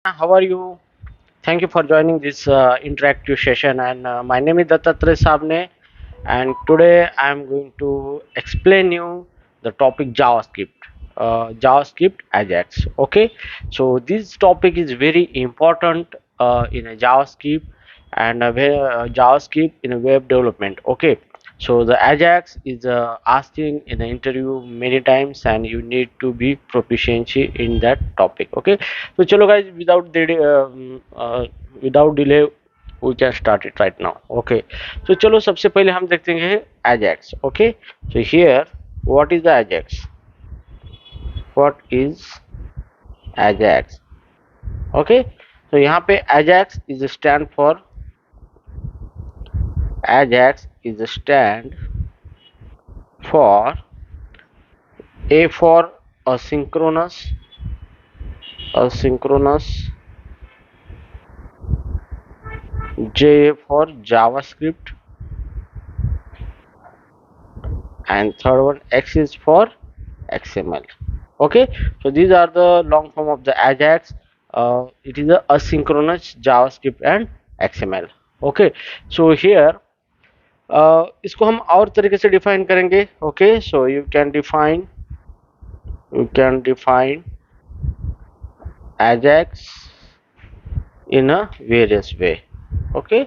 How are you? Thank you for joining this interactive session. And my name is Dattatreya Sabne, and today I am going to explain you the topic JavaScript. JavaScript Ajax. Okay, so this topic is very important in a JavaScript and JavaScript in a web development. Okay, so the Ajax is asking in the interview many times, and you need to be proficiency in that topic. Okay, so chalo guys, without delay we can start it right now. Okay, so चलो सबसे पहले हम देखते हैं Ajax. Okay, so here what is the Ajax? What is Ajax? Okay, so यहाँ पे Ajax is a stand for A for asynchronous, J for JavaScript, and third one X is for XML. Okay, so these are the long form of the Ajax. It is a asynchronous JavaScript and XML. Okay, so here इसको हम और तरीके से define करेंगे. Okay, so you can define Ajax in a various way. Okay,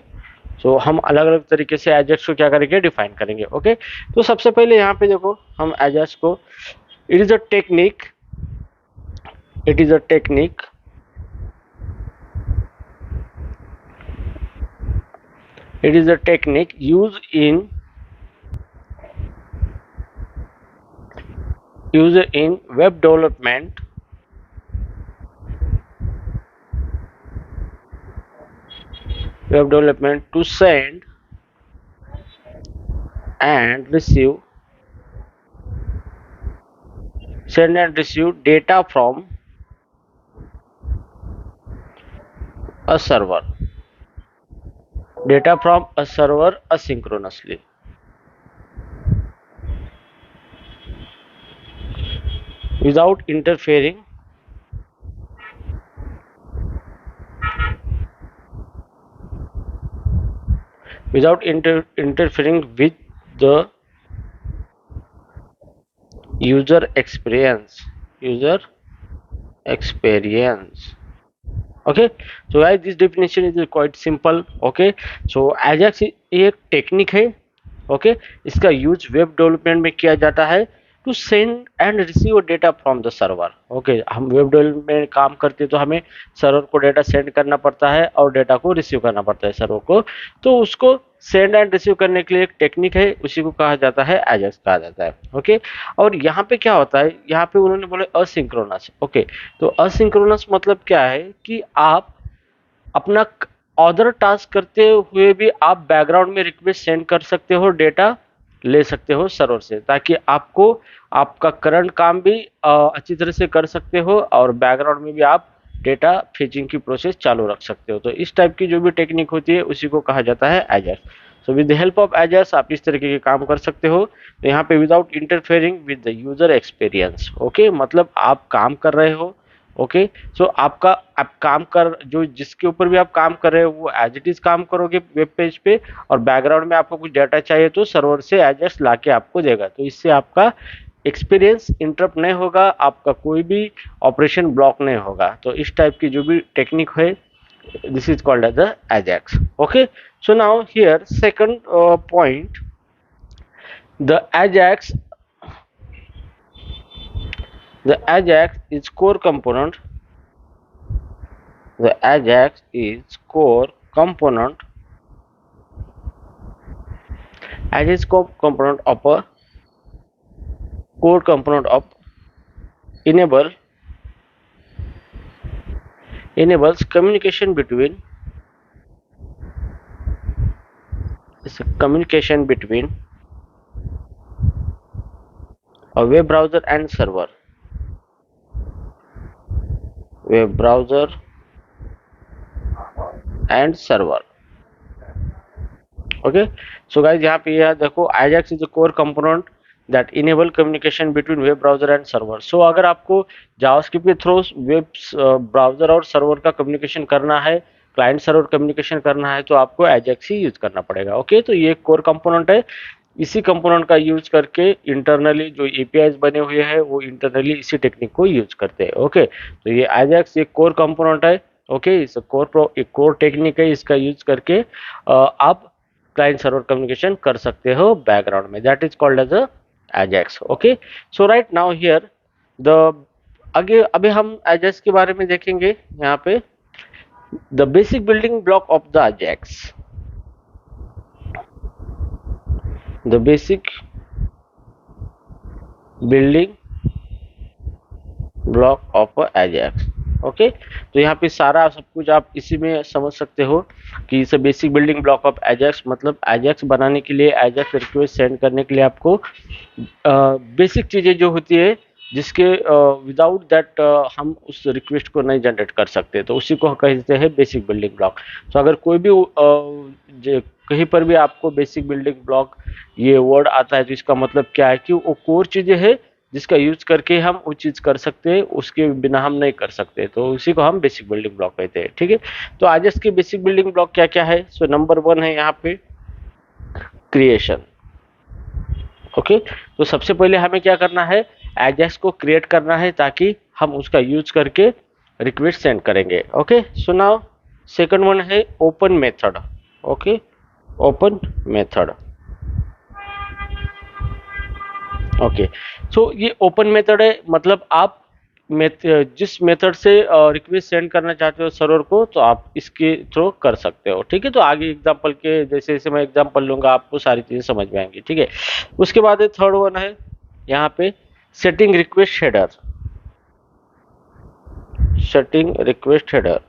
सो हम अलग अलग तरीके से एजेक्स को क्या करेंगे, डिफाइन करेंगे. ओके, तो सबसे पहले यहाँ पे देखो हम एजेक्स को, it is a technique it is a technique it is a technique used in web development to send and receive data from a server asynchronously without interfering interfering with the user experience. Okay, so guys, this definition is quite simple. Okay, so Ajax एक technique है. Okay, इसका use web development में किया जाता है to send and receive data from the server. Okay, हम web development में काम करते हैं तो हमें सर्वर को डेटा सेंड करना पड़ता है और डेटा को रिसीव करना पड़ता है सर्वर को. तो उसको सेंड एंड रिसीव करने के लिए एक टेक्निक है, उसी को कहा जाता है एजेक्स कहा जाता है. ओके, और यहाँ पे क्या होता है, यहाँ पे उन्होंने बोले असिंक्रोनस. ओके, तो असिंक्रोनस मतलब क्या है कि आप अपना अदर टास्क करते हुए भी आप बैकग्राउंड में रिक्वेस्ट सेंड कर सकते हो, डेटा ले सकते हो सर्वर से, ताकि आपको आपका करंट काम भी अच्छी तरह से कर सकते हो और बैकग्राउंड में भी आप डेटा फेचिंग की प्रोसेस चालू रख सकते हो. तो इस टाइप की जो भी टेक्निक होती है उसी को कहा जाता है Ajax. So with the help of Ajax आप इस तरीके के काम कर सकते हो. तो यहाँ पे without interfering with the user experience. Okay, मतलब आप काम कर रहे हो. ओके, सो आप काम कर, जो जिसके ऊपर भी आप काम कर रहे हो वो एज इट इज काम करोगे वेब पेज पे, और बैकग्राउंड में आपको कुछ डाटा चाहिए तो सर्वर से एजेक्स लाके आपको देगा. तो इससे आपका एक्सपीरियंस इंटरप्ट नहीं होगा, आपका कोई भी ऑपरेशन ब्लॉक नहीं होगा. तो इस टाइप की जो भी टेक्निक है, this is called as the Ajax. Okay, so now here second point, the Ajax is core component. The Ajax is core component. Ajax component of a core component of enables communication between a web browser and server. Okay, so guys, यहाँ पे यह देखो Ajax is a core component that enable communication between web browser and server. So अगर आपको JavaScript के through web browser और server का communication करना है, क्लाइंट सर्वर कम्युनिकेशन करना है, तो आपको एजेक्स ही यूज करना पड़ेगा। ओके, तो ये कोर कंपोनेंट है। इसी कंपोनेंट का यूज करके इंटरनली जो एपीआईज बने हुए हैं वो इंटरनली इसी टेक्निक को यूज करते हैं। ओके, तो ये एजेक्स एक कोर कंपोनेंट है। ओके, इस कोर टेक्निक है, इसका यूज करके आप क्लाइंट सर्वर कम्युनिकेशन कर सकते हो बैकग्राउंड में, that is called as Ajax. Okay, so right now here the आगे अभी हम एजेक्स के बारे में देखेंगे। यहाँ पे the basic building block of the Ajax, the basic building block of Ajax. Okay, तो यहाँ पे सारा सब कुछ आप इसी में समझ सकते हो कि इसे basic building block of Ajax मतलब एजेक्स बनाने के लिए, एजेक्स रिक्वेस्ट सेंड करने के लिए आपको बेसिक चीजें जो होती है जिसके विदाउट दैट हम उस रिक्वेस्ट को नहीं जनरेट कर सकते, तो उसी को कहते हैं बेसिक बिल्डिंग ब्लॉक। तो अगर कोई भी कहीं पर भी आपको बेसिक बिल्डिंग ब्लॉक ये वर्ड आता है तो इसका मतलब क्या है कि वो कोर चीजें है जिसका यूज करके हम वो चीज कर सकते हैं, उसके बिना हम नहीं कर सकते, तो उसी को हम बेसिक बिल्डिंग ब्लॉक कहते हैं। ठीक है, तो आज इसके बेसिक बिल्डिंग ब्लॉक क्या क्या है? सो नंबर 1 है यहाँ पे क्रिएशन। ओके, तो सबसे पहले हमें क्या करना है, एजेक्स को क्रिएट करना है ताकि हम उसका यूज करके रिक्वेस्ट सेंड करेंगे। Okay, so now second one है open method. Okay, open method. Okay, so ये ओपन मेथड है, मतलब आप जिस मेथड से रिक्वेस्ट सेंड करना चाहते हो सर्वर को, तो आप इसके थ्रू कर सकते हो। ठीक है, तो आगे एग्जांपल के जैसे जैसे मैं एग्जांपल लूंगा आपको सारी चीजें समझ में आएंगी। ठीक है, उसके बाद थर्ड वन है यहाँ पे setting request header, setting request header,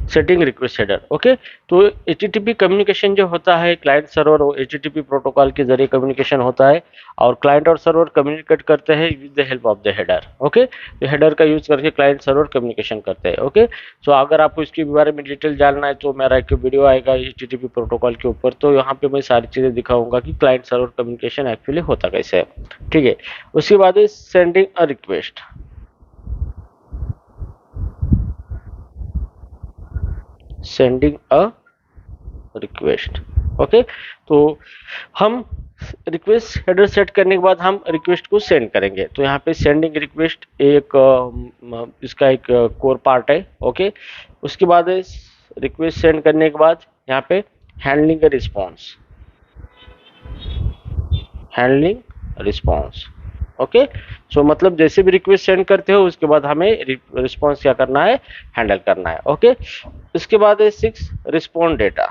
setting request header. Okay, तो एचटीटीपी कम्युनिकेशन जो होता है क्लाइंट सर्वर, वो एचटीटीपी प्रोटोकॉल के जरिए कम्युनिकेशन होता है और क्लाइंट और सर्वर कम्युनिकेट करते हैं with the help of the header. Okay, तो हेडर का यूज करके क्लाइंट सर्वर कम्युनिकेशन करते हैं। ओके, सो अगर आपको इसके बारे में डिटेल जानना है तो मेरा एक वीडियो आएगा एचटीटीपी प्रोटोकॉल के ऊपर, तो यहाँ पे मैं सारी चीजें दिखाऊंगा कि क्लाइंट सर्वर कम्युनिकेशन एक्चुअली होता कैसे है। ठीक है, उसके बाद है sending a request, sending a request. Okay, तो हम रिक्वेस्ट हेडर सेट करने के बाद हम रिक्वेस्ट को सेंड करेंगे, तो यहाँ पे सेंडिंग रिक्वेस्ट एक इसका एक कोर पार्ट है। ओके, उसके बाद रिक्वेस्ट सेंड करने के बाद यहाँ पे handling response, handling response. Okay, so मतलब जैसे भी रिक्वेस्ट सेंड करते हो उसके बाद हमें रिस्पॉन्स क्या करना है, हैंडल करना है। ओके, उसके बाद है 6 रिस्पॉन्ड डेटा।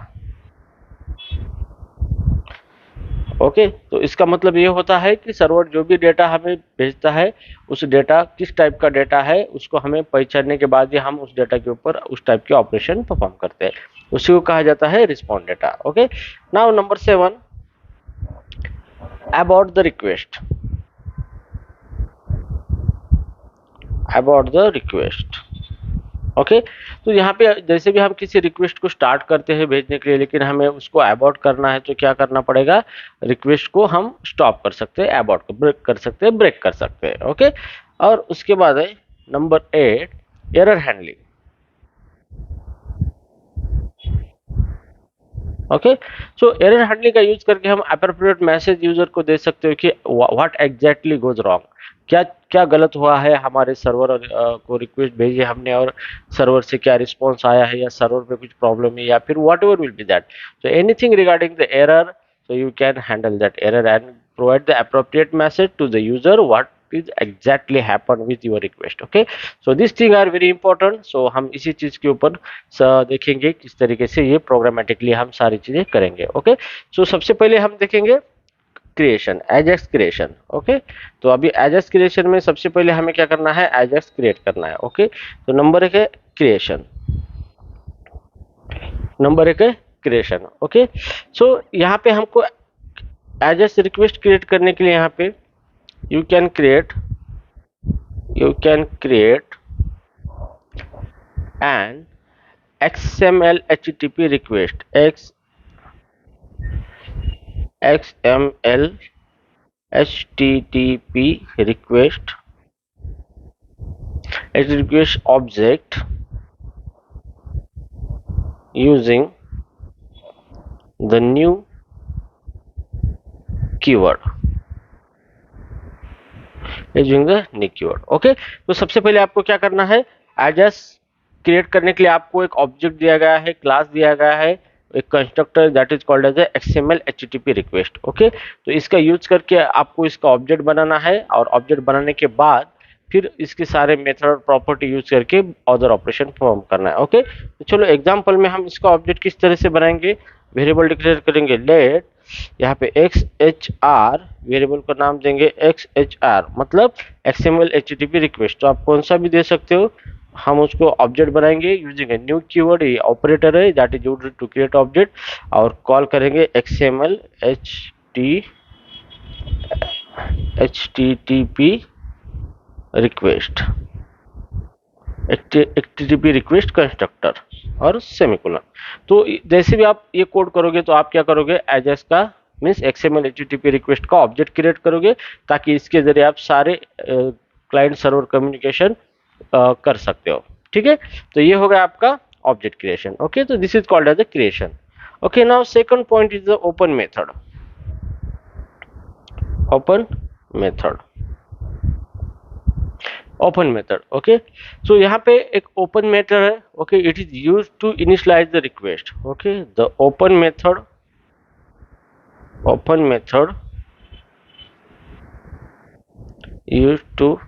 ओके, तो इसका मतलब ये होता है कि सर्वर जो भी डेटा हमें भेजता है उस डेटा किस टाइप का डेटा है उसको हमें पहचानने के बाद ही हम उस डेटा के ऊपर उस टाइप के ऑपरेशन परफॉर्म करते हैं, उसी को कहा जाता है respond data. Okay, now number 7 about the request, about the request. Okay, तो यहाँ पे जैसे भी हम किसी रिक्वेस्ट को स्टार्ट करते हैं भेजने के लिए, लेकिन हमें उसको अबॉर्ट करना है तो क्या करना पड़ेगा, रिक्वेस्ट को हम स्टॉप कर सकते हैं, अबॉर्ट को ब्रेक कर सकते हैं, ब्रेक कर सकते हैं। ओके, और उसके बाद है number 8 error handling. Okay, so error handling का यूज करके हम अप्रोप्रिएट मैसेज यूजर को दे सकते हो कि व्हाट एग्जैक्टली गोज रॉन्ग, क्या क्या गलत हुआ है हमारे सर्वर को रिक्वेस्ट भेजी हमने और सर्वर से क्या रिस्पॉन्स आया है, या सर्वर पे कुछ प्रॉब्लम है, या फिर what ever will be that, so anything regarding the error, so you can handle that error and provide the appropriate message to the user what is exactly happened with your request. Okay, so these things are very important, so हम इसी चीज के ऊपर देखेंगे किस तरीके से ये प्रोग्रामेटिकली हम सारी चीजें करेंगे। ओके, सो सबसे पहले हम देखेंगे क्रिएशन, एजेक्स क्रिएशन। ओके, तो अभी एजेक्स क्रिएशन में सबसे पहले हमें क्या करना है, एजेक्स क्रिएट करना है। ओके, तो नंबर 1 है क्रिएशन, नंबर 1 है क्रिएशन। ओके, सो यहाँ पे हमको एजेक्स रिक्वेस्ट क्रिएट करने के लिए यहाँ पे you can create an XML HTTP request, XML HTTP request object using the new keyword okay. तो सबसे पहले आपको क्या करना है, एजेस क्रिएट करने के लिए आपको एक ऑब्जेक्ट दिया गया है, क्लास दिया गया है, एक constructor that is called as XML HTTP request. Okay, तो इसका यूज करके आपको इसका ऑब्जेक्ट बनाना है और ऑब्जेक्ट बनाने के बाद फिर इसके सारे मेथड और प्रॉपर्टी यूज करके अदर ऑपरेशन परफॉर्म करना है। ओके, तो चलो एग्जांपल में हम इसका ऑब्जेक्ट किस तरह से बनाएंगे, वेरिएबल डिक्लेयर करेंगे लेट, यहाँ पे XHR वेरिएबल का नाम देंगे XHR मतलब XML HTTP रिक्वेस्ट। तो आप कौन सा भी दे सकते हो, हम उसको ऑब्जेक्ट बनाएंगे यूजिंग ए न्यू कीवर्ड, ये ऑपरेटर है that is used to create object, और कॉल करेंगे XML HTTP request, HTTP request constructor और सेमीकोलन। तो जैसे भी आप ये कोड करोगे तो आप क्या करोगे, एजेस का मीन्स XML HTTP रिक्वेस्ट का ऑब्जेक्ट क्रिएट करोगे ताकि इसके जरिए आप सारे क्लाइंट सर्वर कम्युनिकेशन कर सकते हो। ठीक है, तो ये होगा आपका ऑब्जेक्ट क्रिएशन। ओके, तो this is called as a creation. Okay, now second point is the open method. Open method, open method. Okay, so यहाँ पे एक ओपन मेथड है। Okay, it is used to initialize the request. Okay, the open method used to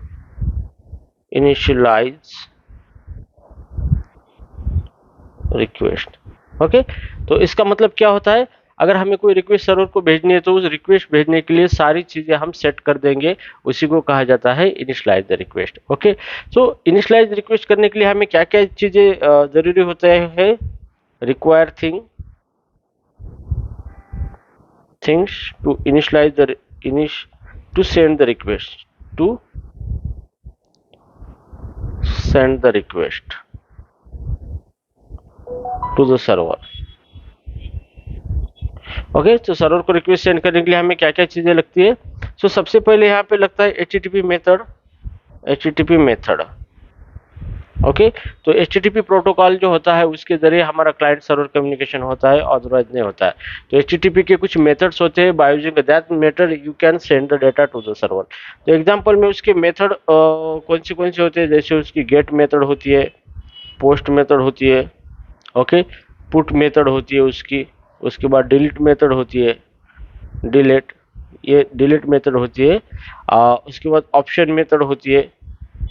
initialize request। Okay, तो इसका मतलब क्या होता है, अगर हमें कोई रिक्वेस्ट सर्वर को भेजनी है तो उस रिक्वेस्ट भेजने के लिए सारी चीजें हम सेट कर देंगे, उसी को कहा जाता है initialise the request. Okay, so initialise request करने के लिए हमें क्या क्या चीजें जरूरी होता है, require things to initialize the to send the request to the server। Okay, तो सर्वर को रिक्वेस्ट सेंड करने के लिए हमें क्या क्या चीजें लगती है। सो सबसे पहले यहाँ पे लगता है HTTP मेथड। ओके, तो HTTP प्रोटोकॉल जो होता है उसके जरिए हमारा क्लाइंट सर्वर कम्युनिकेशन होता है, अदरवाइज नहीं होता है। तो HTTP के कुछ मेथड्स होते हैं, by using that method you can send the data to the server. तो एग्जांपल में उसके मेथड कौन से होते हैं, जैसे उसकी गेट मेथड होती है, पोस्ट मेथड होती है, ओके, पुट मेथड होती है उसके बाद डिलीट मेथड होती है, डिलीट मेथड होती है, उसके बाद ऑप्शन मेथड होती है।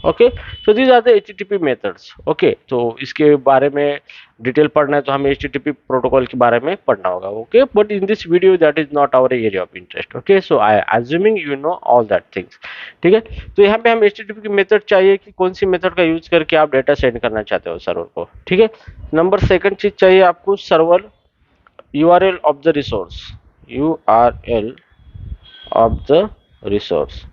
Okay, so these are the HTTP methods. Okay, तो इसके बारे में डिटेल पढ़ना है तो हमें HTTP प्रोटोकॉल के बारे में पढ़ना होगा। Okay, but in this video that is not our area of interest. Okay, so I assuming you know all that things. ठीक है, तो यहाँ पे हम HTTP की मेथड चाहिए कि कौन सी मेथड का यूज करके आप डेटा सेंड करना चाहते हो सर्वर को। ठीक है, नंबर सेकंड चीज चाहिए आपको server URL of the resource, URL of the resource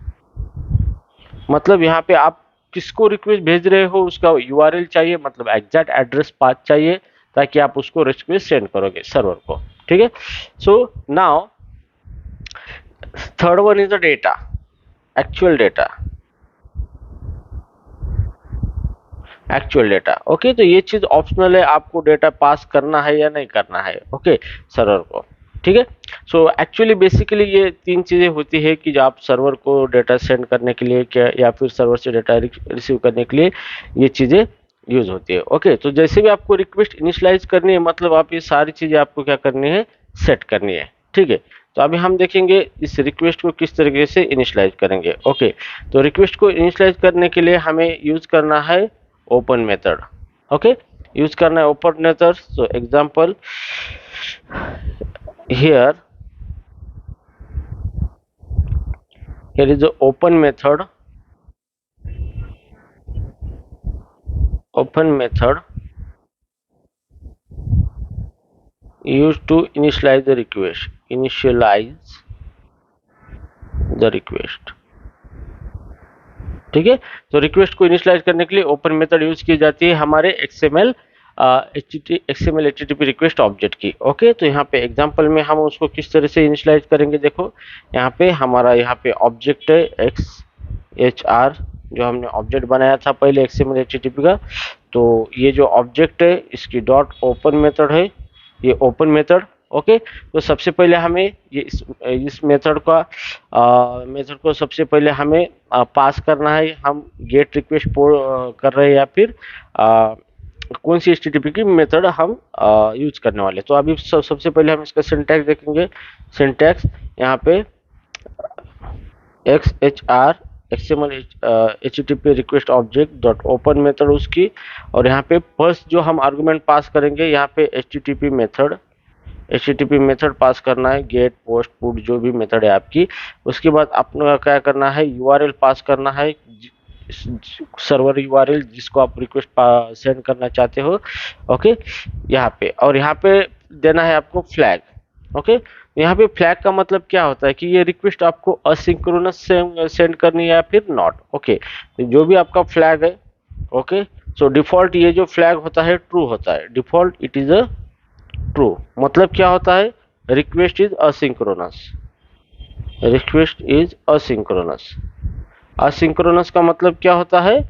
मतलब यहाँ पे आप किसको रिक्वेस्ट भेज रहे हो उसका URL चाहिए, मतलब एग्जैक्ट एड्रेस पाथ चाहिए ताकि आप उसको रिक्वेस्ट सेंड करोगे सर्वर को। ठीक है, so now third one is the data, actual data. Okay, तो ये चीज ऑप्शनल है, आपको डेटा पास करना है या नहीं करना है, ओके, सर्वर को। ठीक है, सो एक्चुअली बेसिकली ये तीन चीजें होती है कि जो आप सर्वर को डेटा सेंड करने के लिए क्या या फिर सर्वर से डेटा रिसीव करने के लिए ये चीजें यूज होती है। ओके, तो जैसे भी आपको रिक्वेस्ट इनिशियलाइज करनी है मतलब आप ये सारी चीजें आपको क्या करनी है, सेट करनी है। ठीक है, तो अभी हम देखेंगे इस रिक्वेस्ट को किस तरीके से इनिशियलाइज करेंगे। ओके, तो रिक्वेस्ट को इनिशियलाइज करने के लिए हमें यूज करना है ओपन मेथड। ओके, यूज करना है open method. So example here is the open method used to initialize the request। ठीक है, तो रिक्वेस्ट को इनिशियलाइज करने के लिए ओपन मेथड यूज की जाती है हमारे XML XML HTTP request object की। ओके, तो यहाँ पे एग्जांपल में हम उसको किस तरह से इनिशियलाइज करेंगे, देखो यहाँ पे हमारा यहाँ पे ऑब्जेक्ट है XHR, जो हमने ऑब्जेक्ट बनाया था पहले XML HTTP का। तो ये जो ऑब्जेक्ट है इसकी डॉट ओपन मेथड है, ये ओपन मेथड। ओके, तो सबसे पहले हमें ये इस मेथड का मेथड को सबसे पहले हमें पास करना है, हम गेट रिक्वेस्ट कर रहे हैं या फिर कौन सी HTTP की मेथड हम यूज करने वाले। तो अभी सबसे पहले हम इसका सिंटैक्स देखेंगे। सिंटैक्स यहाँ पे XHR XML HTTP request object dot open method उसकी, और यहाँ पे फर्स्ट जो हम आर्गुमेंट पास करेंगे यहाँ पे HTTP मेथड पास करना है, गेट पोस्ट पुट जो भी मेथड है आपकी। उसके बाद आपको क्या करना है, URL पास करना है, सर्वर URL जिसको आप रिक्वेस्ट सेंड करना चाहते हो। ओके, यहाँ पे, और यहाँ पे देना है आपको फ्लैग। ओके, यहाँ पे फ्लैग का मतलब क्या होता है कि ये रिक्वेस्ट आपको असिंक्रोनस सेंड करनी है या फिर नॉट। ओके, तो जो भी आपका फ्लैग है, ओके, सो डिफॉल्ट ये जो फ्लैग होता है ट्रू होता है, default it is a true. मतलब क्या होता है, request is asynchronous, request is asynchronous. Asynchronous का मतलब क्या होता है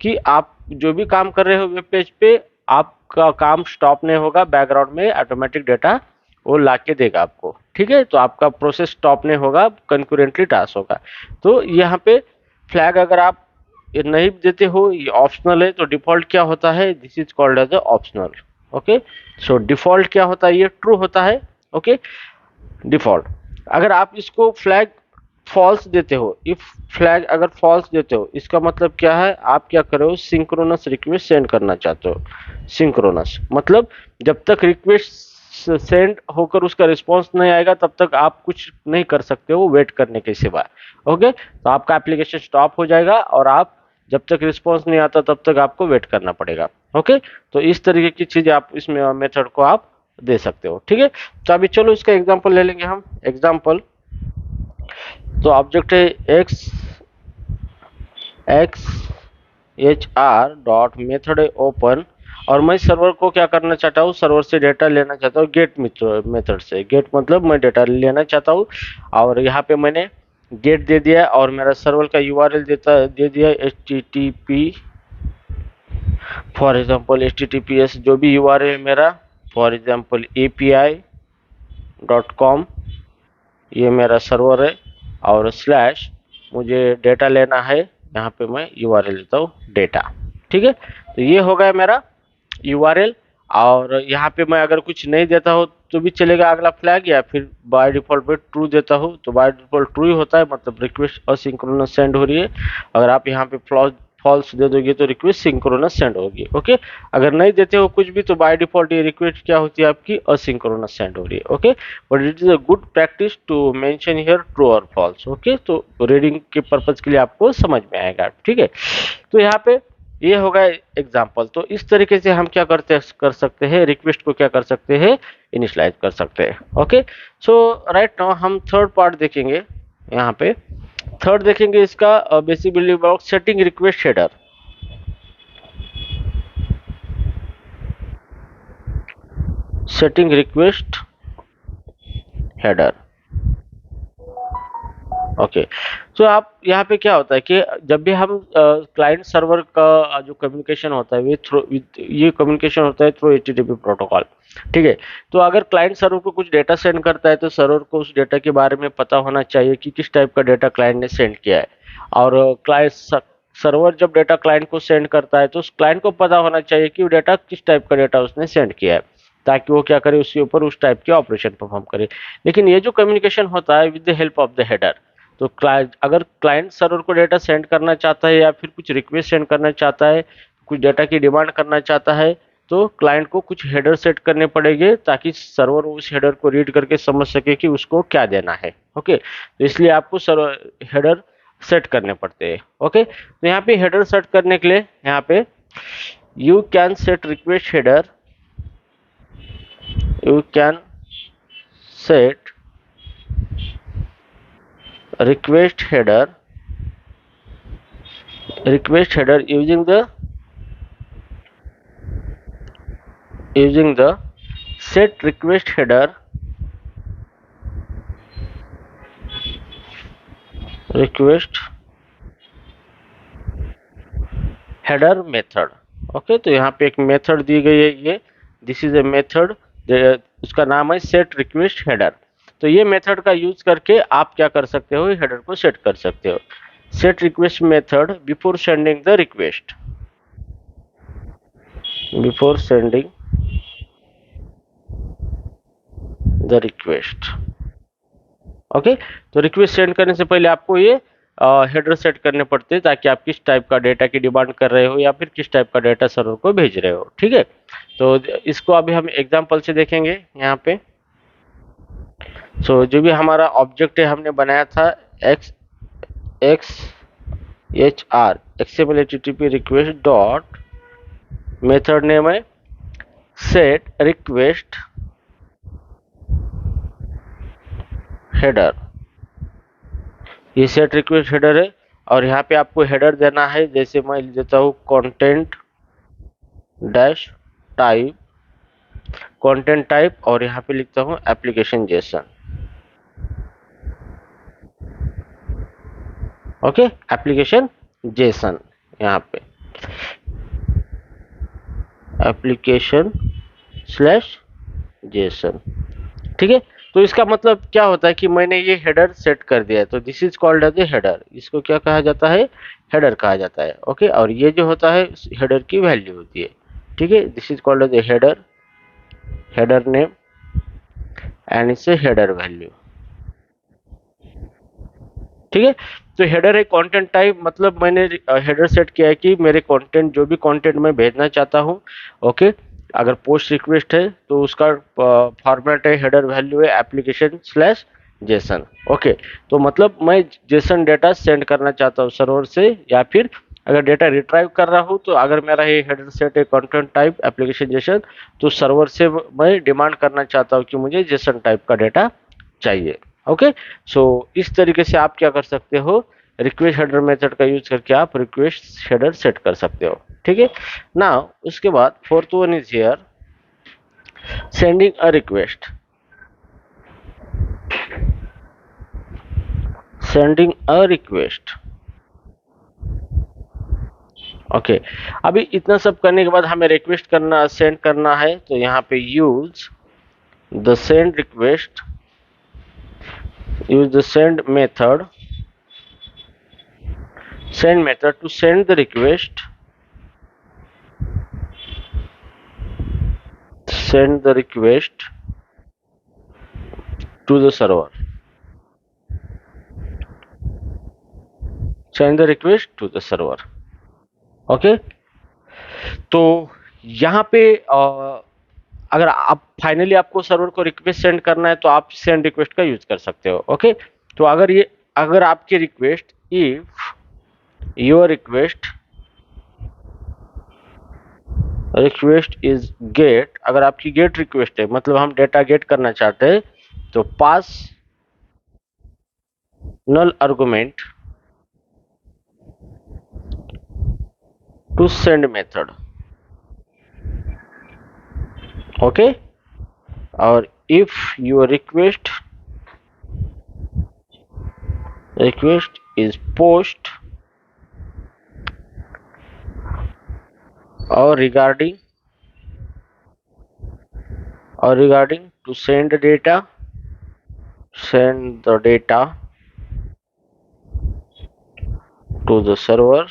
कि आप जो भी काम कर रहे हो वेब पेज पे, आपका काम स्टॉप नहीं होगा, बैकग्राउंड में ऑटोमेटिक डेटा वो ला के देगा आपको। ठीक है, तो आपका प्रोसेस स्टॉप नहीं होगा, कंकरेंटली टास्क होगा। तो यहाँ पे फ्लैग अगर आप ये नहीं देते हो, ये ऑप्शनल है, तो डिफॉल्ट क्या होता है, this is called as a optional. Okay, so default क्या होता है, ये ट्रू होता है। Okay, default. अगर आप इसको फ्लैग फॉल्स देते हो, इफ फ्लैग अगर फॉल्स देते हो, इसका मतलब क्या है, आप क्या कर रहे हो, सिंक्रोनस रिक्वेस्ट सेंड करना चाहते हो। सिंक्रोनस मतलब जब तक रिक्वेस्ट सेंड होकर उसका रिस्पांस नहीं आएगा तब तक आप कुछ नहीं कर सकते हो वेट करने के सिवाय। ओके, तो आपका एप्लीकेशन स्टॉप हो जाएगा और आप जब तक रिस्पांस नहीं आता तब तक आपको वेट करना पड़ेगा। ओके, तो इस तरीके की चीजें आप इसमें मेथड को आप दे सकते हो। ठीक है, तो अभी चलो इसका एग्जांपल ले लेंगे हम। एग्जांपल, तो ऑब्जेक्ट है XHR डॉट मेथड है ओपन, और मैं सर्वर को क्या करना चाहता हूँ, सर्वर से डेटा लेना चाहता हूँ गेट मेथड से। गेट मतलब मैं डेटा लेना चाहता हूँ, और यहाँ पे मैंने गेट दे दिया और मेरा सर्वर का URL दे दिया HTTP, फॉर एग्जांपल HTTPS जो भी URL है मेरा, फॉर एग्जांपल API.com, ये मेरा सर्वर है, और स्लैश मुझे डेटा लेना है, यहाँ पे मैं URL देता हूँ डेटा। ठीक है, तो ये हो गया मेरा URL, और यहाँ पे मैं अगर कुछ नहीं देता हूँ तो भी चलेगा अगला फ्लैग, या फिर बाय डिफॉल्ट पे ट्रू देता हूँ तो बाय डिफॉल्ट ट्रू ही होता है, मतलब रिक्वेस्ट असिंक्रोनस सेंड हो रही है। अगर आप यहाँ पे फॉल्स दे दोगे तो रिक्वेस्ट सिंक्रोनस सेंड होगी। ओके, अगर नहीं देते हो कुछ भी तो बाय डिफॉल्ट ये रिक्वेस्ट क्या होती है आपकी, असिंक्रोनस सेंड हो रही है। Okay, but it is a good practice to mention here true और फॉल्स। ओके, तो रीडिंग के पर्पज के लिए आपको समझ में आएगा। ठीक है, तो यहाँ पे ये होगा एग्जाम्पल। तो इस तरीके से हम क्या कर सकते हैं, रिक्वेस्ट को क्या कर सकते हैं, इनिशियलाइज कर सकते हैं। ओके, सो राइट नाउ हम थर्ड पार्ट देखेंगे। यहाँ पे थर्ड देखेंगे इसका basically about setting request header. Setting request header. Okay, तो आप यहाँ पे क्या होता है कि जब भी हम क्लाइंट सर्वर का जो कम्युनिकेशन होता है ये कम्युनिकेशन होता है थ्रू HTTP प्रोटोकॉल। ठीक है, तो अगर क्लाइंट सर्वर को कुछ डेटा सेंड करता है तो सर्वर को उस डेटा के बारे में पता होना चाहिए कि किस टाइप का डेटा क्लाइंट ने सेंड किया है, और क्लाइंट सर्वर जब डेटा क्लाइंट को सेंड करता है तो उस क्लाइंट को पता होना चाहिए कि वो डेटा किस टाइप का डेटा उसने सेंड किया है, ताकि वो क्या करे, उसके ऊपर उस टाइप के ऑपरेशन परफॉर्म करे। लेकिन ये जो कम्युनिकेशन होता है with the help of the header, तो अगर क्लाइंट सर्वर को डेटा सेंड करना चाहता है या फिर कुछ रिक्वेस्ट सेंड करना चाहता है, कुछ डेटा की डिमांड करना चाहता है, तो क्लाइंट को कुछ हेडर सेट करने पड़ेंगे ताकि सर्वर उस हेडर को रीड करके समझ सके कि उसको क्या देना है। ओके, तो इसलिए आपको सर्वर हेडर सेट करने पड़ते हैं। ओके, तो यहाँ पे हेडर सेट करने के लिए यहाँ पे you can set request header, you can set request header using the using the set request header method. Okay, तो यहाँ पे एक मेथड दी गई है, ये दिस इज ए मेथड, उसका नाम है सेट रिक्वेस्ट हेडर। तो ये मेथड का यूज करके आप क्या कर सकते हो, हेडर को सेट कर सकते हो। Set request method before sending the request, before sending the request. Okay, तो रिक्वेस्ट सेंड करने से पहले आपको ये हेडर सेट करने पड़ते हैं, ताकि आप किस टाइप का डेटा की डिमांड कर रहे हो या फिर किस टाइप का डेटा सर्वर को भेज रहे हो। ठीक है, तो इसको अभी हम एग्जांपल से देखेंगे यहाँ पे। जो भी हमारा ऑब्जेक्ट है हमने बनाया था x H R XML HTTP request dot, method name है सेट रिक्वेस्ट हेडर, ये सेट रिक्वेस्ट हेडर है। और यहाँ पे आपको हेडर देना है, जैसे मैं लिख देता हूँ content dash type, content type, और यहाँ पे लिखता हूँ application Jason. Okay, application Jason, यहाँ पे एप्लीकेशन स्लैश जेसन। ठीक है, तो इसका मतलब क्या होता है कि मैंने ये हेडर सेट कर दिया है, तो this is called as a header. इसको क्या कहा जाता है, हेडर कहा जाता है। ओके, और ये जो होता है हेडर की वैल्यू होती है। ठीक है, this is called as a header, header name and it's a header value. ठीक है, तो हेडर है कंटेंट टाइप, मतलब मैंने हेडर सेट किया है कि मेरे कंटेंट, जो भी कंटेंट मैं भेजना चाहता हूँ, ओके, अगर पोस्ट रिक्वेस्ट है तो उसका फॉर्मेट है, हेडर वैल्यू है एप्लीकेशन स्लैश जेसन। ओके, तो मतलब मैं जेसन डेटा सेंड करना चाहता हूँ सर्वर से, या फिर अगर डेटा रिट्राइव कर रहा हूँ, तो अगर मेरा ये हेडर सेट है कंटेंट टाइप एप्लीकेशन जेसन, तो सर्वर से मैं डिमांड करना चाहता हूँ कि मुझे जेसन टाइप का डेटा चाहिए। ओके, सो इस तरीके से आप क्या कर सकते हो, रिक्वेस्ट हेडर मेथड का यूज करके आप रिक्वेस्ट हेडर सेट कर सकते हो। ठीक है, नाउ उसके बाद fourth one is here sending a request, sending a request. Okay, अभी इतना सब करने के बाद हमें रिक्वेस्ट करना, सेंड करना है, तो यहाँ पे use the send request, use the send method to send the request, send the request to the server, send the request to the server। Okay, तो यहाँ पे अगर आप फाइनली आपको सर्वर को रिक्वेस्ट सेंड करना है, तो आप सेंड रिक्वेस्ट का यूज कर सकते हो। ओके, तो अगर आपकी request, if your request is get, अगर आपकी गेट रिक्वेस्ट है, मतलब हम डेटा गेट करना चाहते हैं, तो पास null argument to send method। Okay, और if your request is post or regarding to send the data to the server,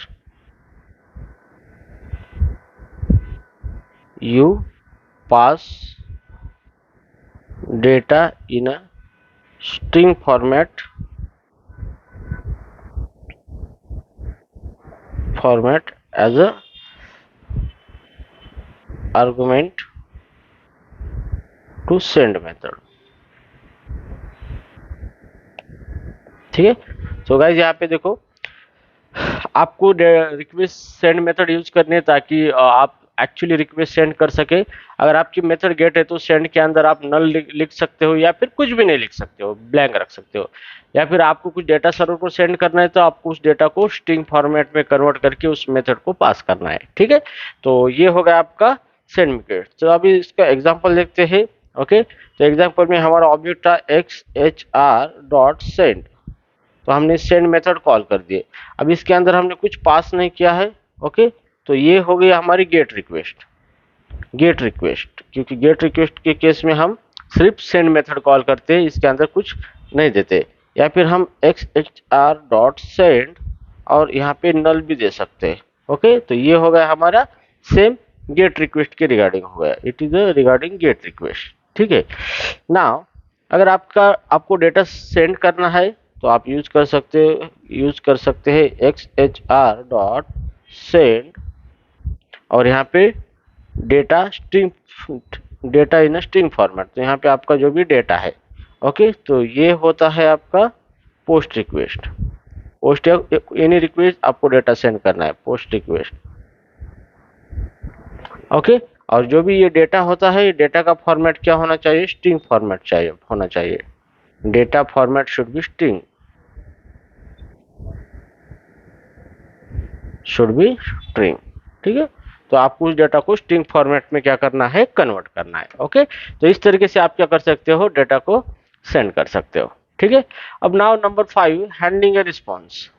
you pass data in a string format as a argument to send method। ठीक है, तो guys यहाँ पे देखो, आपको request send method use करने, ताकि आप एक्चुअली रिक्वेस्ट सेंड कर सके। अगर आपकी मेथड गेट है, तो सेंड के अंदर आप नल लिख सकते हो, या फिर कुछ भी नहीं लिख सकते हो, ब्लैंक रख सकते हो। या फिर आपको कुछ डेटा सर्वर को सेंड करना है, तो आपको उस डेटा को स्ट्रिंग फॉर्मेट में कन्वर्ट करके उस मेथड को पास करना है। ठीक है, तो ये होगा आपका सेंड मेथड। तो अभी इसका एग्जांपल देखते हैं। ओके, तो एग्जांपल में हमारा ऑब्जेक्ट था xhr.send, तो हमने सेंड मेथड कॉल कर दिए। अब इसके अंदर हमने कुछ पास नहीं किया है। ओके, तो ये हो गई हमारी गेट रिक्वेस्ट। गेट रिक्वेस्ट, क्योंकि गेट रिक्वेस्ट के केस में हम सिर्फ सेंड मेथड कॉल करते हैं, इसके अंदर कुछ नहीं देते। या फिर हम xhr.send और यहाँ पे नल भी दे सकते हैं। ओके, तो ये हो गया हमारा सेम गेट रिक्वेस्ट के रिगार्डिंग हो गया। It is regarding gate request. ठीक है। नाउ अगर आपको डेटा सेंड करना है तो आप यूज कर सकते हैं xhr.send और यहाँ पे डेटा इन स्ट्रिंग फॉर्मेट। तो यहाँ पे आपका जो भी डेटा है, ओके, तो ये होता है आपका post request. Post any request आपको डेटा सेंड करना है, पोस्ट रिक्वेस्ट। ओके, और जो भी ये डेटा होता है, ये डेटा का फॉर्मेट क्या होना चाहिए? स्ट्रिंग फॉर्मेट होना चाहिए। Data format should be string, ठीक है। तो आपको उस डेटा को स्ट्रिंग फॉर्मेट में क्या करना है? कन्वर्ट करना है। ओके, तो इस तरीके से आप क्या कर सकते हो? डेटा को सेंड कर सकते हो। ठीक है। अब now number 5, handling a response.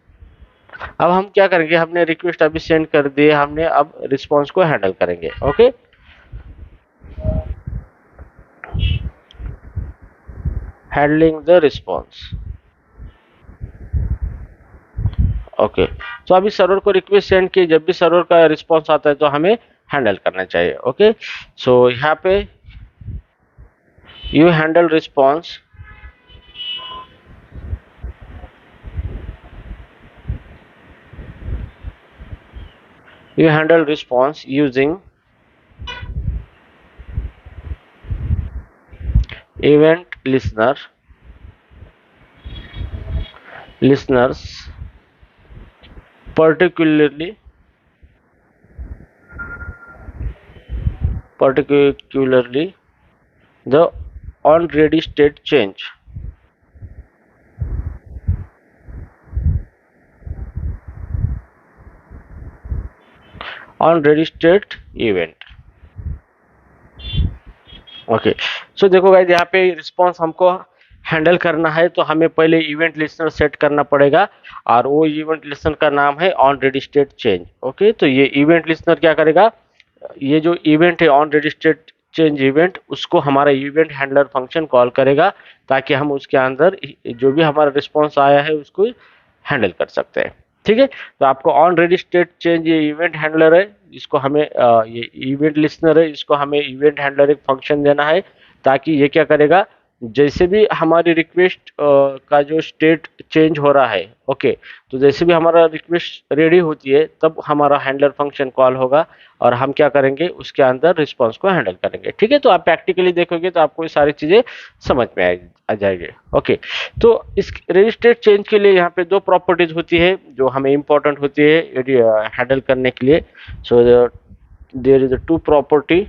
अब हम क्या करेंगे? हमने रिक्वेस्ट अभी सेंड कर दिए, हमने अब रिस्पॉन्स को हैंडल करेंगे। Okay, handling the response. Okay, तो अभी सर्वर को रिक्वेस्ट सेंड की, जब भी सर्वर का रिस्पॉन्स आता है तो हमें हैंडल करना चाहिए। ओके, सो यहाँ पे you handle response using event listeners, particularly the on ready state change. On ready state event। Okay, so देखो गाइस, यहाँ पे रिस्पॉन्स हमको हैंडल करना है तो हमें पहले इवेंट लिस्नर सेट करना पड़ेगा, और वो इवेंट लिस्नर का नाम है on ready state change. Okay, तो ये इवेंट लिस्नर क्या करेगा? ये जो इवेंट है on ready state change event, उसको हमारा इवेंट हैंडलर फंक्शन कॉल करेगा, ताकि हम उसके अंदर जो भी हमारा रिस्पॉन्स आया है उसको हैंडल कर सकते हैं। ठीक है, तो आपको ऑन रेडी स्टेट चेंज ये इवेंट हैंडलर है, इसको हमें ये इवेंट लिस्नर है, इसको हमें इवेंट हैंडलर एक फंक्शन देना है, ताकि ये क्या करेगा? जैसे भी हमारी रिक्वेस्ट का जो स्टेट चेंज हो रहा है, ओके, तो जैसे भी हमारा रिक्वेस्ट रेडी होती है तब हमारा हैंडलर फंक्शन कॉल होगा, और हम क्या करेंगे? उसके अंदर रिस्पॉन्स को हैंडल करेंगे। ठीक है, तो आप प्रैक्टिकली देखोगे तो आपको ये सारी चीजें समझ में आ जाएगी। ओके, तो इस रेडी स्टेट चेंज के लिए यहाँ पे 2 प्रॉपर्टीज होती है जो हमें इंपॉर्टेंट होती है हैंडल करने के लिए। So there is a two property